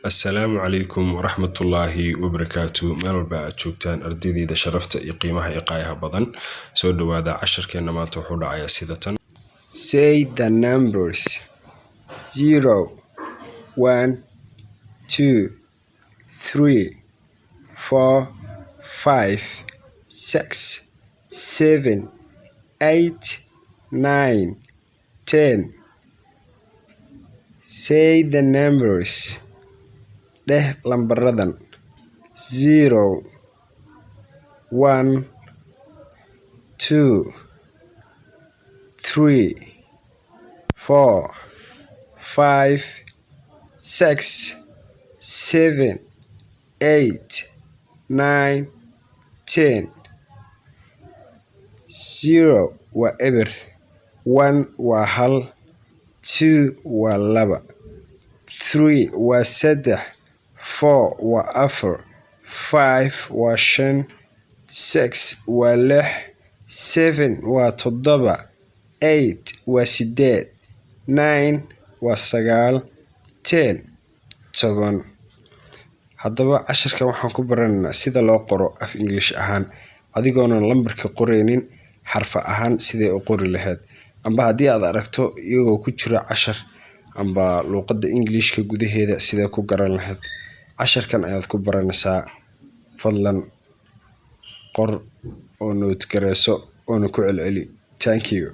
السلام عليكم ورحمة الله وبركاته. مال بعد شوكتان أرديدي دا شرفت يقيمها إقايها بدن سودو هذا 10 كنا ما توحول عيا سيدة. Say the numbers 0, 1, 2, 3, 4, 5, 6, 7, 8, 9, 10. Say the numbers. Deh lambaradan 0, 1, 2, 3, 4, 5, 6, 7, 8, 9, 10. 0 waa eber, 1 waa hal, 2 waa laba, 3 waa saddex, 4 waa afar, 5 waa shan, 6 waa lix, 7 waa toddoba, 8 waa sideed, 9 waa sagaal, 10 toban. Haddaba casharkan waxaan ku baranaynaa sida loo qoro af English ahaan adigoonan lambarka qoreynin xarfa ahaan sidee u qori lahayd. Amba haddii aad aragto iyagoo ku jira cashar amba luqadda Englishka gudaheeda sidee ku garan lahayd. Casharkan ayaad ku baranaysaa. Fadlan qor oo note gareyso oo ku celceli. Thank you.